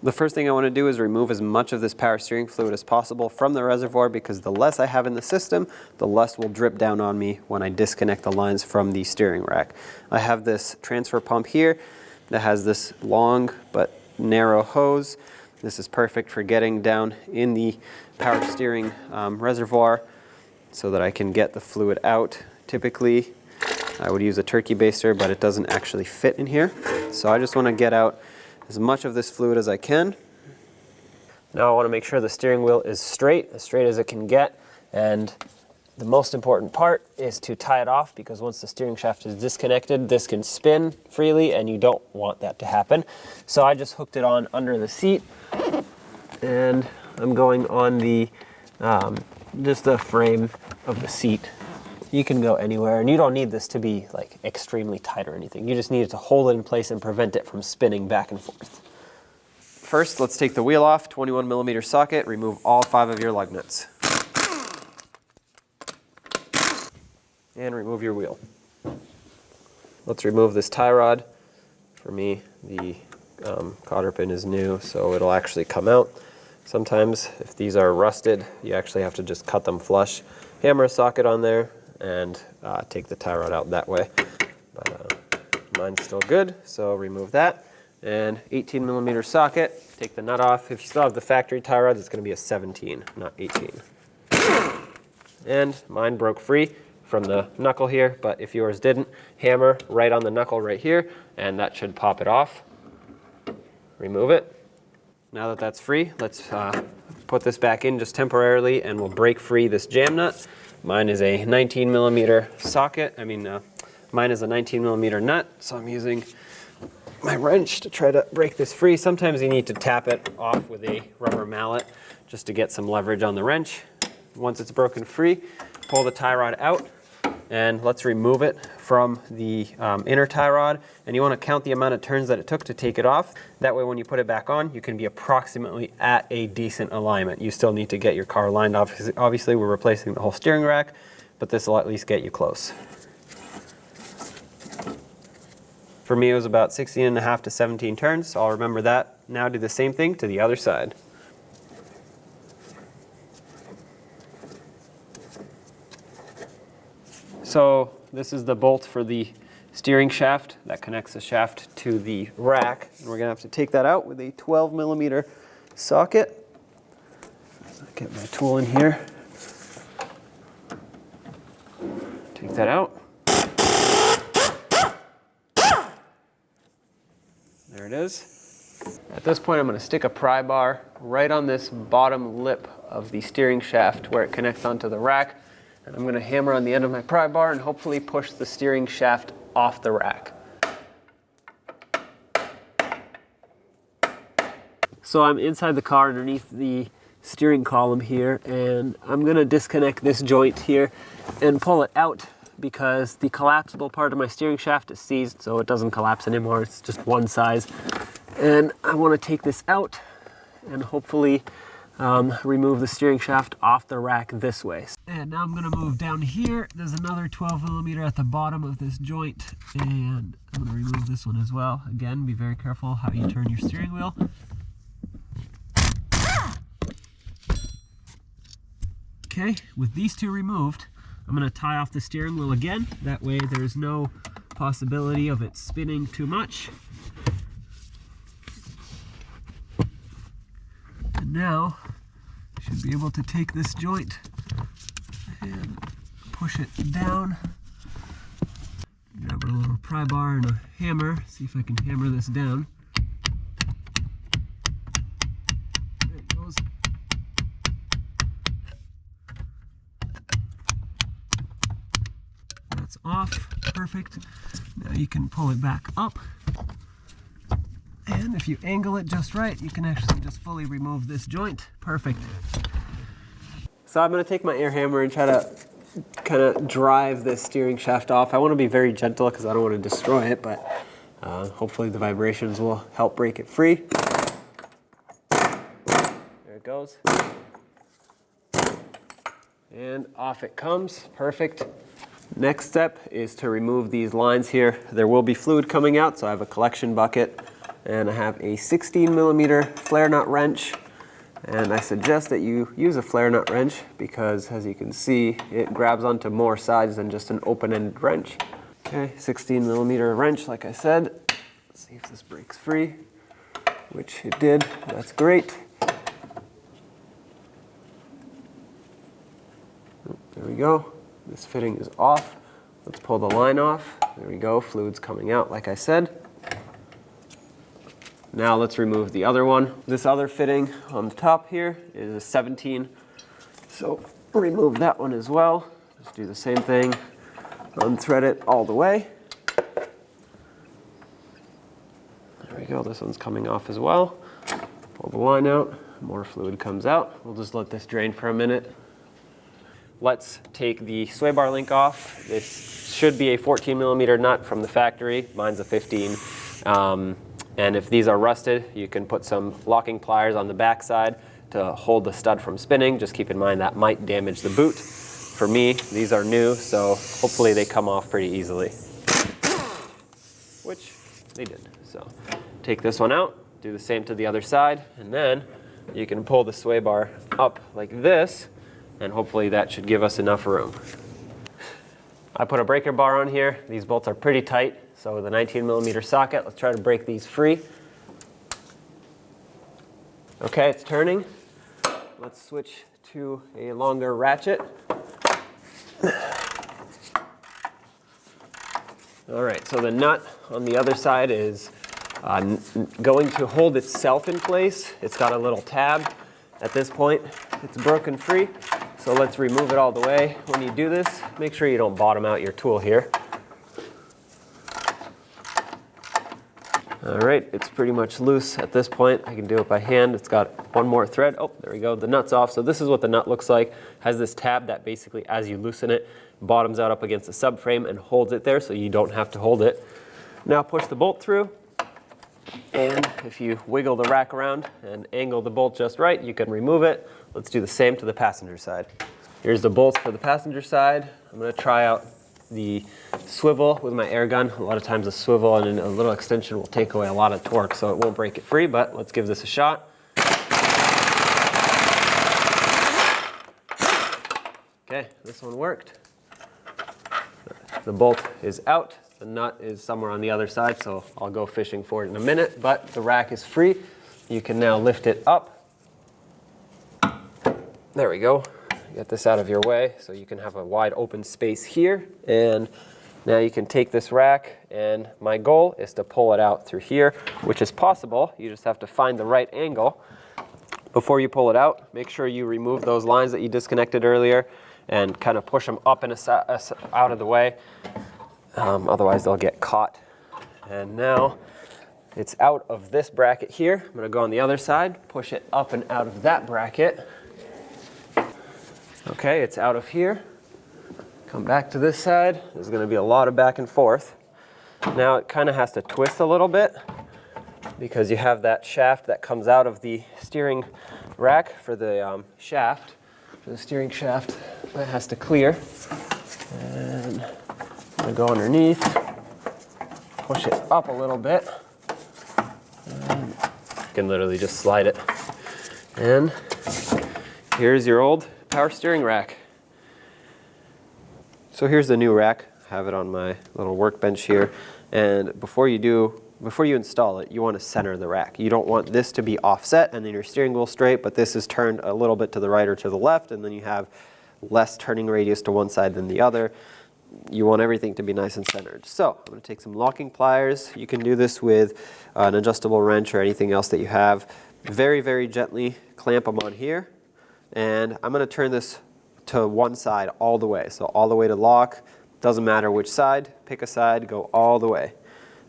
The first thing I want to do is remove as much of this power steering fluid as possible from the reservoir, because the less I have in the system, the less will drip down on me when I disconnect the lines from the steering rack. I have this transfer pump here that has this long but narrow hose. This is perfect for getting down in the power steering reservoir so that I can get the fluid out. Typically, I would use a turkey baster, but it doesn't actually fit in here. So I just want to get out as much of this fluid as I can. Now I want to make sure the steering wheel is straight as it can get, and the most important part is to tie it off, because once the steering shaft is disconnected, this can spin freely and you don't want that to happen. So I just hooked it on under the seat, and I'm going on the just the frame of the seat. You can go anywhere, and you don't need this to be like extremely tight or anything. You just need it to hold it in place and prevent it from spinning back and forth. First, let's take the wheel off, 21mm socket, remove all 5 of your lug nuts. And remove your wheel. Let's remove this tie rod. For me, the cotter pin is new, so it'll actually come out. Sometimes, if these are rusted, you actually have to just cut them flush. Hammer a socket on there, and take the tie rod out that way. But mine's still good, so remove that. And 18mm socket, take the nut off. If you still have the factory tie rods, it's going to be a 17, not 18. And mine broke free from the knuckle here, but if yours didn't, hammer right on the knuckle right here, and that should pop it off. Remove it. Now that that's free, let's put this back in just temporarily, and we'll break free this jam nut. Mine is a 19mm socket. Mine is a 19mm nut, so I'm using my wrench to try to break this free. Sometimes you need to tap it off with a rubber mallet just to get some leverage on the wrench. Once it's broken free, pull the tie rod out, and let's remove it from the inner tie rod. And you want to count the amount of turns that it took to take it off. That way when you put it back on, you can be approximately at a decent alignment. You still need to get your car aligned. Obviously we're replacing the whole steering rack, but this will at least get you close. For me, it was about 16.5 to 17 turns, so I'll remember that. Now do the same thing to the other side. So this is the bolt for the steering shaft that connects the shaft to the rack. And we're going to have to take that out with a 12mm socket. Get my tool in here. Take that out. There it is. At this point, I'm going to stick a pry bar right on this bottom lip of the steering shaft where it connects onto the rack. And I'm going to hammer on the end of my pry bar and hopefully push the steering shaft off the rack. So I'm inside the car underneath the steering column here, and I'm going to disconnect this joint here and pull it out, because the collapsible part of my steering shaft is seized, so it doesn't collapse anymore. It's just one size. And I want to take this out and hopefully remove the steering shaft off the rack this way. And now I'm going to move down here. There's another 12mm at the bottom of this joint, and I'm going to remove this one as well. Again, be very careful how you turn your steering wheel. Okay, with these two removed, I'm going to tie off the steering wheel again. That way there's no possibility of it spinning too much. And now I should be able to take this joint and push it down. Grab a little pry bar and a hammer, see if I can hammer this down. There it goes. That's off, perfect. Now you can pull it back up. And if you angle it just right, you can actually just fully remove this joint. Perfect. So I'm going to take my air hammer and try to kind of drive this steering shaft off. I want to be very gentle because I don't want to destroy it, but hopefully the vibrations will help break it free. There it goes. And off it comes. Perfect. Next step is to remove these lines here. There will be fluid coming out, so I have a collection bucket. and I have a 16mm flare nut wrench, and I suggest that you use a flare nut wrench because, as you can see, it grabs onto more sides than just an open-ended wrench. Okay, 16mm wrench, like I said. Let's see if this breaks free, which it did. That's great. There we go. This fitting is off. Let's pull the line off. There we go, fluid's coming out like I said. Now let's remove the other one. This other fitting on the top here is a 17. So remove that one as well. Just do the same thing. Unthread it all the way. There we go, this one's coming off as well. Pull the line out, more fluid comes out. We'll just let this drain for a minute. Let's take the sway bar link off. This should be a 14mm nut from the factory. Mine's a 15. And if these are rusted, you can put some locking pliers on the back side to hold the stud from spinning. Just keep in mind that might damage the boot. For me, these are new, so hopefully they come off pretty easily. Which they did. So take this one out, do the same to the other side, and then you can pull the sway bar up like this, and hopefully that should give us enough room. I put a breaker bar on here. These bolts are pretty tight, so with a 19mm socket, let's try to break these free. Okay, it's turning. Let's switch to a longer ratchet. All right, so the nut on the other side is going to hold itself in place. It's got a little tab. At this point, it's broken free. So let's remove it all the way. When you do this, make sure you don't bottom out your tool here. All right, it's pretty much loose at this point. I can do it by hand. It's got one more thread. Oh, there we go, the nut's off. So this is what the nut looks like. Has this tab that basically, as you loosen it, bottoms out up against the subframe and holds it there so you don't have to hold it. Now push the bolt through. And if you wiggle the rack around and angle the bolt just right, you can remove it. Let's do the same to the passenger side. Here's the bolts for the passenger side. I'm going to try out the swivel with my air gun. A lot of times a swivel and a little extension will take away a lot of torque, so it won't break it free, but let's give this a shot. Okay, this one worked. The bolt is out. The nut is somewhere on the other side, so I'll go fishing for it in a minute, but the rack is free. You can now lift it up. There we go. Get this out of your way so you can have a wide open space here. And now you can take this rack, and my goal is to pull it out through here, which is possible. You just have to find the right angle. Before you pull it out, make sure you remove those lines that you disconnected earlier and kind of push them up and out of the way. Otherwise they'll get caught. And now it's out of this bracket here. I'm going to go on the other side, push it up and out of that bracket. Okay, it's out of here. Come back to this side. There's going to be a lot of back and forth. Now it kind of has to twist a little bit because you have that shaft that comes out of the steering rack for the shaft, for the steering shaft. That has to clear. And I'm going to go underneath, push it up a little bit. And you can literally just slide it. And here's your old power steering rack. So here's the new rack. I have it on my little workbench here. And before you install it, you want to center the rack. You don't want this to be offset and then your steering wheel straight, but this is turned a little bit to the right or to the left, and then you have less turning radius to one side than the other. You want everything to be nice and centered. So I'm going to take some locking pliers. You can do this with an adjustable wrench or anything else that you have. Very, very gently clamp them on here. And I'm going to turn this to one side all the way. So all the way to lock. Doesn't matter which side. Pick a side, go all the way.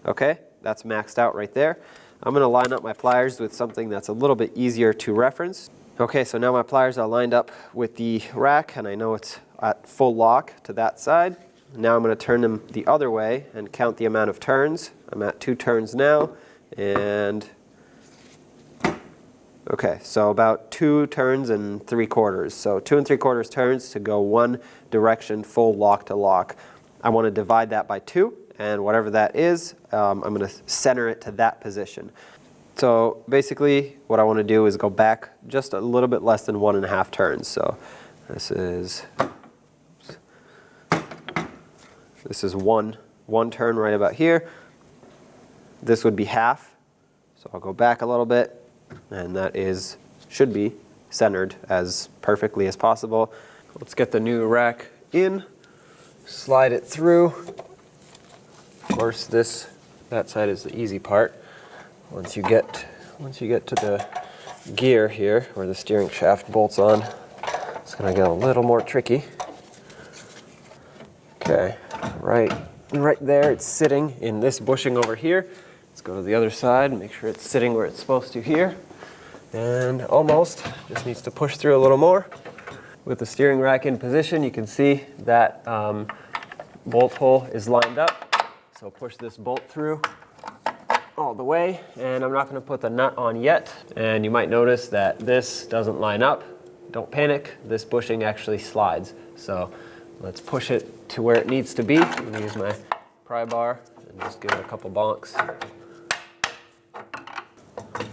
Okay, that's maxed out right there. I'm going to line up my pliers with something that's a little bit easier to reference. Okay, so now my pliers are lined up with the rack, and I know it's at full lock to that side. Now I'm going to turn them the other way and count the amount of turns. I'm at 2 turns now, and okay, so about 2 turns and 3/4. So 2 3/4 turns to go one direction, full lock to lock. I want to divide that by 2, and whatever that is, I'm going to center it to that position. So basically what I want to do is go back just a little bit less than 1.5 turns. So this is one turn right about here. This would be half. So I'll go back a little bit, and that should be centered as perfectly as possible. Let's get the new rack in, slide it through. Of course, that side is the easy part. Once you get to the gear here, where the steering shaft bolts on, it's going to get a little more tricky. Okay, right there, it's sitting in this bushing over here. Let's go to the other side and make sure it's sitting where it's supposed to here. And almost, just needs to push through a little more. With the steering rack in position, you can see that bolt hole is lined up. So push this bolt through all the way, and I'm not going to put the nut on yet. And you might notice that this doesn't line up. Don't panic, this bushing actually slides. So let's push it to where it needs to be. I'm going to use my pry bar and just give it a couple bonks.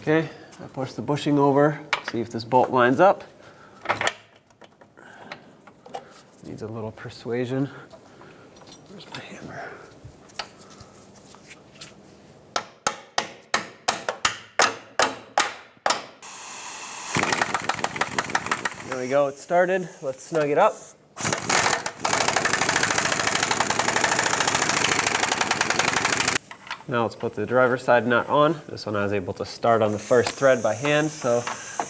Okay, I push the bushing over, see if this bolt lines up. Needs a little persuasion. Where's my hammer? There we go, it started. Let's snug it up. Now let's put the driver's side nut on. This one I was able to start on the first thread by hand, so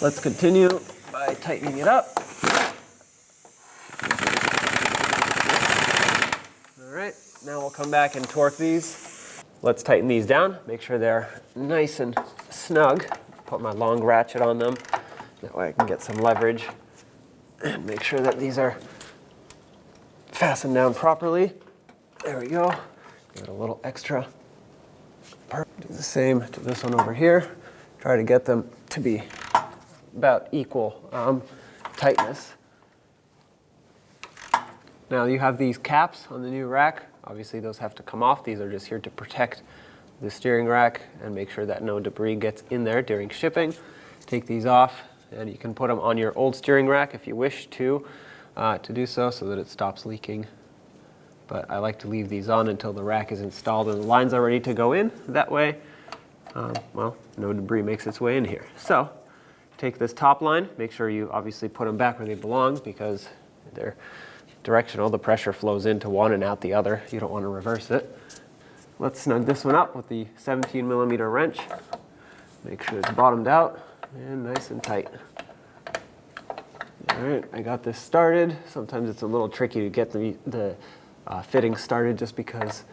let's continue by tightening it up. All right, now we'll come back and torque these. Let's tighten these down, make sure they're nice and snug. Put my long ratchet on them, that way I can get some leverage and make sure that these are fastened down properly. There we go, give it a little extra. Do the same to this one over here. Try to get them to be about equal tightness. Now you have these caps on the new rack. Obviously those have to come off. These are just here to protect the steering rack and make sure that no debris gets in there during shipping. Take these off and you can put them on your old steering rack if you wish to do so that it stops leaking. But I like to leave these on until the rack is installed and the lines are ready to go in. That way, well, no debris makes its way in here. So, take this top line, make sure you obviously put them back where they belong because they're directional. The pressure flows into one and out the other. You don't want to reverse it. Let's snug this one up with the 17mm wrench. Make sure it's bottomed out and nice and tight. All right, I got this started. Sometimes it's a little tricky to get the fitting started just because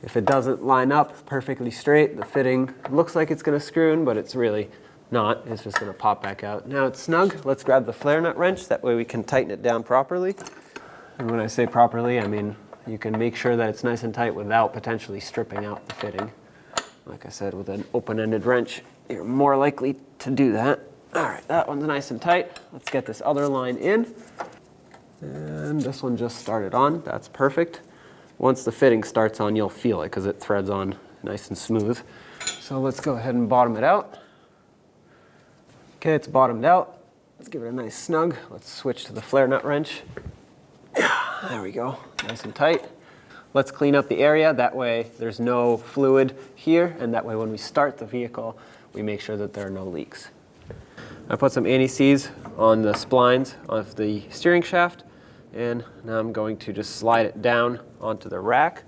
if it doesn't line up perfectly straight, the fitting looks like it's going to screw in, but it's really not. It's just going to pop back out. Now it's snug. Let's grab the flare nut wrench. That way we can tighten it down properly. And when I say properly, I mean you can make sure that it's nice and tight without potentially stripping out the fitting. Like I said, with an open-ended wrench, you're more likely to do that. All right, that one's nice and tight. Let's get this other line in. And this one just started on. That's perfect. Once the fitting starts on, you'll feel it because it threads on nice and smooth. So let's go ahead and bottom it out. Okay, it's bottomed out. Let's give it a nice snug. Let's switch to the flare nut wrench. There we go, nice and tight. Let's clean up the area. That way there's no fluid here, and that way when we start the vehicle, we make sure that there are no leaks. I put some anti-seize on the splines of the steering shaft, and now I'm going to just slide it down onto the rack.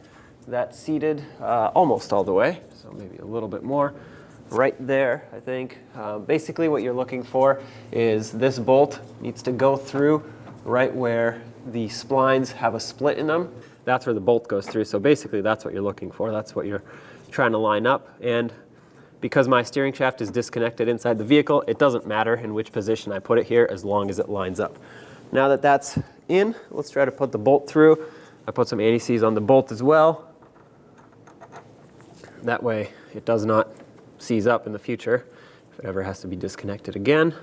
That's seated almost all the way, so maybe a little bit more. Right there, I think. Basically what you're looking for is this bolt needs to go through right where the splines have a split in them. That's where the bolt goes through, so basically that's what you're looking for. That's what you're trying to line up. And because my steering shaft is disconnected inside the vehicle, it doesn't matter in which position I put it here as long as it lines up. Now that that's in, let's try to put the bolt through. I put some anti-seize on the bolt as well. That way it does not seize up in the future if it ever has to be disconnected again.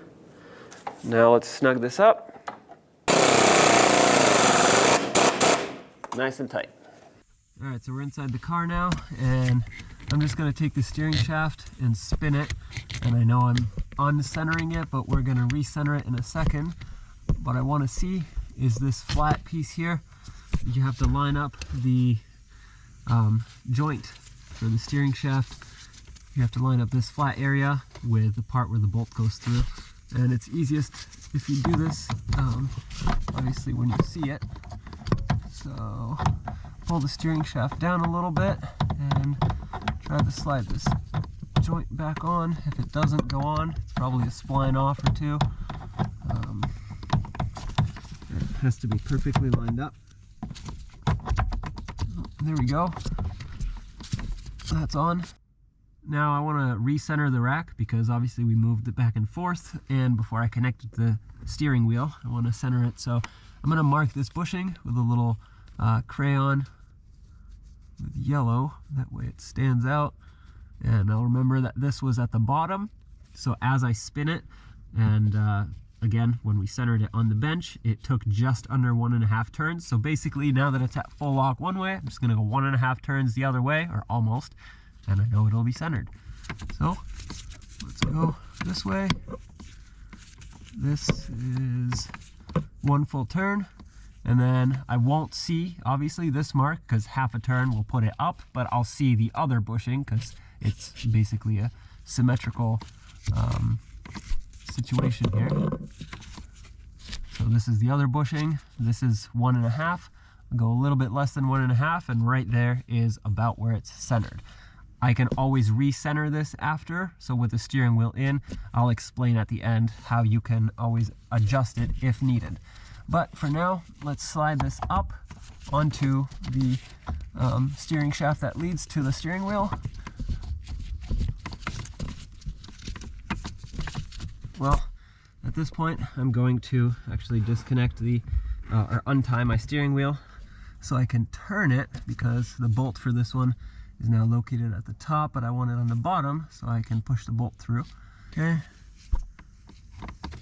Now let's snug this up. Nice and tight. All right, so we're inside the car now, and I'm just gonna take the steering shaft and spin it. And I know I'm uncentering it, but we're gonna recenter it in a second. What I wanna see is this flat piece here. You have to line up the joint for the steering shaft. You have to line up this flat area with the part where the bolt goes through. And it's easiest if you do this, obviously when you see it. So pull the steering shaft down a little bit and try to slide this joint back on. If it doesn't go on, it's probably a spline off or two. It has to be perfectly lined up. There we go. That's on. Now I want to recenter the rack because obviously we moved it back and forth, and before I connected the steering wheel, I want to center it. So I'm going to mark this bushing with a little crayon with yellow. That way it stands out. And I'll remember that this was at the bottom. So as I spin it, and again, when we centered it on the bench, it took just under 1.5 turns. So basically now that it's at full lock one way, I'm just going to go 1.5 turns the other way, or almost. And I know it'll be centered. So let's go this way. This is 1 full turn. And then I won't see, obviously, this mark because half a turn will put it up, but I'll see the other bushing because it's basically a symmetrical situation here. So this is the other bushing. This is 1.5. I'll go a little bit less than 1.5, and right there is about where it's centered. I can always recenter this after, so with the steering wheel in, I'll explain at the end how you can always adjust it if needed. But for now, let's slide this up onto the steering shaft that leads to the steering wheel. Well, at this point, I'm going to actually disconnect the, or untie my steering wheel so I can turn it, because the bolt for this one is now located at the top, but I want it on the bottom so I can push the bolt through. Okay,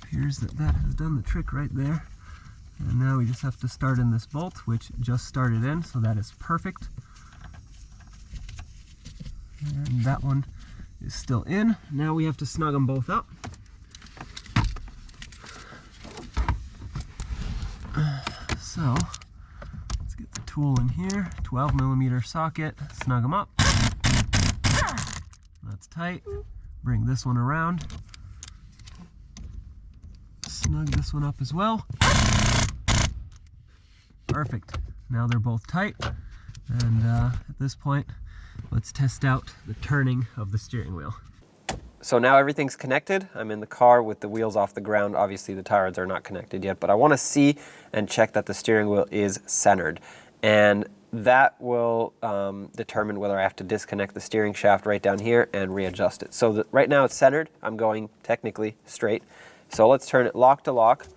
appears that that has done the trick right there. And now we just have to start in this bolt, which just started in, so that is perfect. And that one is still in. Now we have to snug them both up. So let's get the tool in here, 12mm socket, snug them up. That's tight. Bring this one around. Snug this one up as well. Perfect. Now they're both tight. And at this point, let's test out the turning of the steering wheel. So now everything's connected. I'm in the car with the wheels off the ground. Obviously the tie rods are not connected yet, but I want to see and check that the steering wheel is centered. And that will determine whether I have to disconnect the steering shaft right down here and readjust it. So right now it's centered. I'm going technically straight. So let's turn it lock to lock.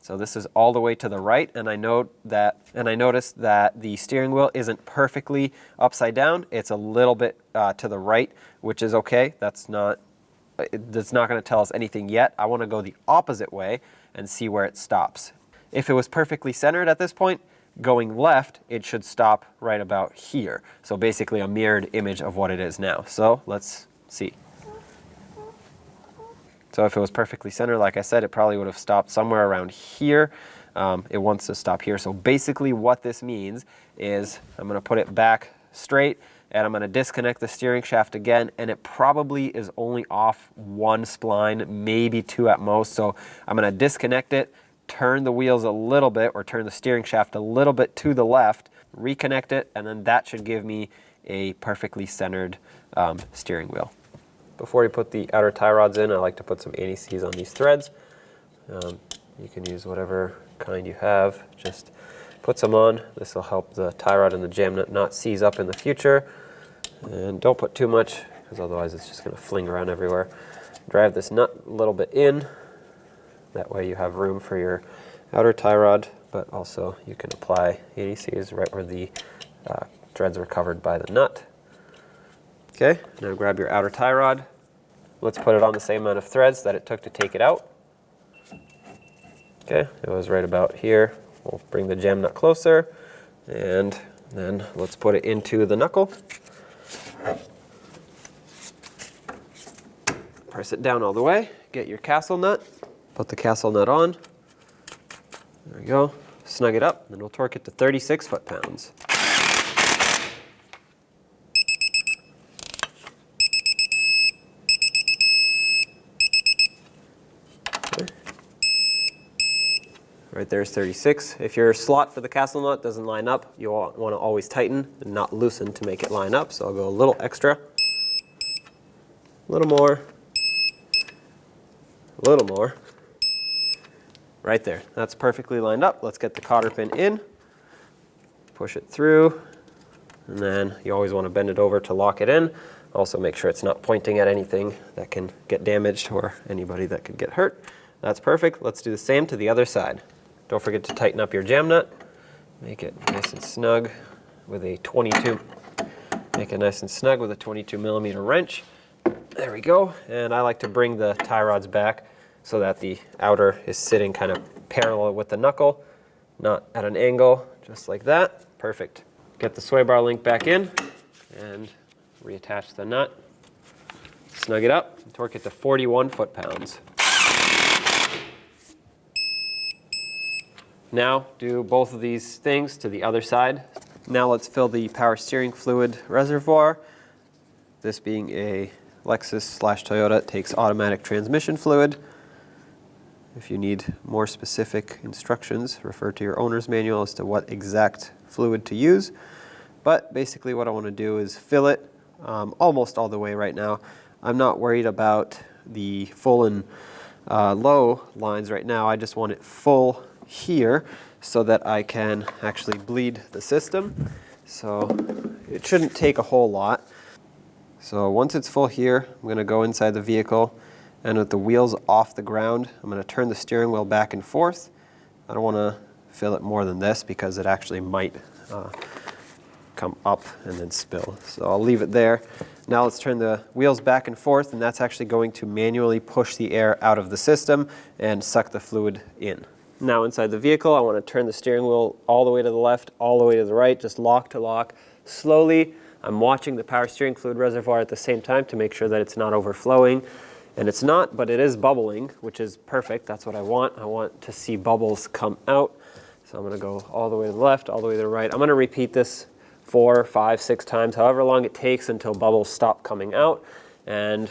So this is all the way to the right, and I noticed that the steering wheel isn't perfectly upside down. It's a little bit to the right, which is okay. That's not going to tell us anything yet. I want to go the opposite way and see where it stops. If it was perfectly centered at this point, going left, it should stop right about here. So basically a mirrored image of what it is now. So let's see. So if it was perfectly centered, like I said, it probably would have stopped somewhere around here. It wants to stop here. So basically what this means is I'm going to put it back straight, and I'm going to disconnect the steering shaft again, and it probably is only off 1 spline, maybe 2 at most. So I'm going to disconnect it, turn the wheels a little bit, or turn the steering shaft a little bit to the left, reconnect it, and then that should give me a perfectly centered steering wheel. Before you put the outer tie rods in, I like to put some anti-seize on these threads. You can use whatever kind you have. Just put some on. This will help the tie rod and the jam nut not seize up in the future. And don't put too much, because otherwise it's just going to fling around everywhere. Drive this nut a little bit in. That way you have room for your outer tie rod, but also you can apply anti-seize right where the threads were covered by the nut. Okay, now grab your outer tie rod. Let's put it on the same amount of threads that it took to take it out. Okay, it was right about here. We'll bring the jam nut closer, and Then let's put it into the knuckle. Press it down all the way. Get your castle nut. Put the castle nut on. There we go. Snug it up, then we'll torque it to 36 foot-pounds. Okay. Right there's 36. If your slot for the castle nut doesn't line up, you'll want to always tighten and not loosen to make it line up. So I'll go a little extra, a little more, a little more. Right there. That's perfectly lined up. Let's get the cotter pin in, push it through, and then you always want to bend it over to lock it in. Also make sure it's not pointing at anything that can get damaged or anybody that could get hurt. That's perfect. Let's do the same to the other side. Don't forget to tighten up your jam nut. Make it nice and snug with a 22. Make it nice and snug with a 22mm wrench. There we go. And I like to bring the tie rods back so that the outer is sitting kind of parallel with the knuckle, not at an angle, just like that. Perfect. Get the sway bar link back in and reattach the nut. Snug it up, and torque it to 41 foot-pounds. Now do both of these things to the other side. Now let's fill the power steering fluid reservoir. This being a Lexus/Toyota, it takes automatic transmission fluid. If you need more specific instructions, refer to your owner's manual as to what exact fluid to use. But basically what I want to do is fill it almost all the way right now. I'm not worried about the full and low lines right now. I just want it full here so that I can actually bleed the system. So it shouldn't take a whole lot. So once it's full here, I'm going to go inside the vehicle, and with the wheels off the ground, I'm going to turn the steering wheel back and forth. I don't want to fill it more than this because it actually might come up and then spill. So I'll leave it there. Now let's turn the wheels back and forth, and that's actually going to manually push the air out of the system and suck the fluid in. Now inside the vehicle, I want to turn the steering wheel all the way to the left, all the way to the right, just lock to lock. Slowly, I'm watching the power steering fluid reservoir at the same time to make sure that it's not overflowing. And it's not, but it is bubbling, which is perfect. That's what I want. I want to see bubbles come out. So I'm going to go all the way to the left, all the way to the right. I'm going to repeat this 4, 5, 6 times, however long it takes until bubbles stop coming out. And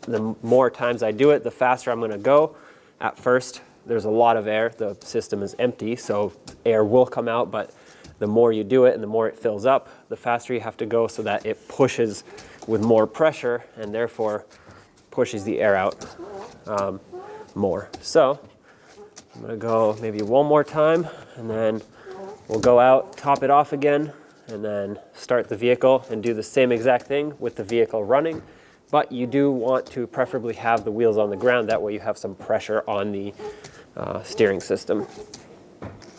the more times I do it, the faster I'm going to go. At first, there's a lot of air. The system is empty, so air will come out, but the more you do it and the more it fills up, the faster you have to go so that it pushes with more pressure and therefore pushes the air out more. So I'm going to go maybe one more time, and then we'll go out, top it off again, and then start the vehicle and do the same exact thing with the vehicle running. But you do want to preferably have the wheels on the ground. That way you have some pressure on the steering system.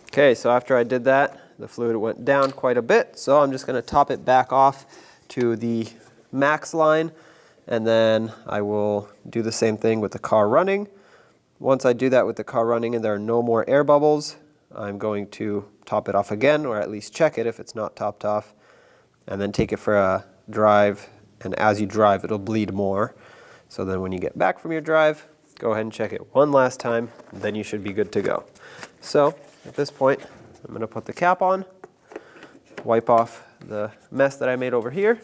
Okay, so after I did that, the fluid went down quite a bit. So I'm just going to top it back off to the max line, and then I will do the same thing with the car running. Once I do that with the car running and there are no more air bubbles, I'm going to top it off again, or at least check it if it's not topped off, and then take it for a drive. And as you drive, it'll bleed more. So then when you get back from your drive, go ahead and check it one last time, and then you should be good to go. So at this point, I'm going to put the cap on, wipe off the mess that I made over here,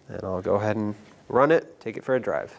and I'll go ahead and run it, take it for a drive.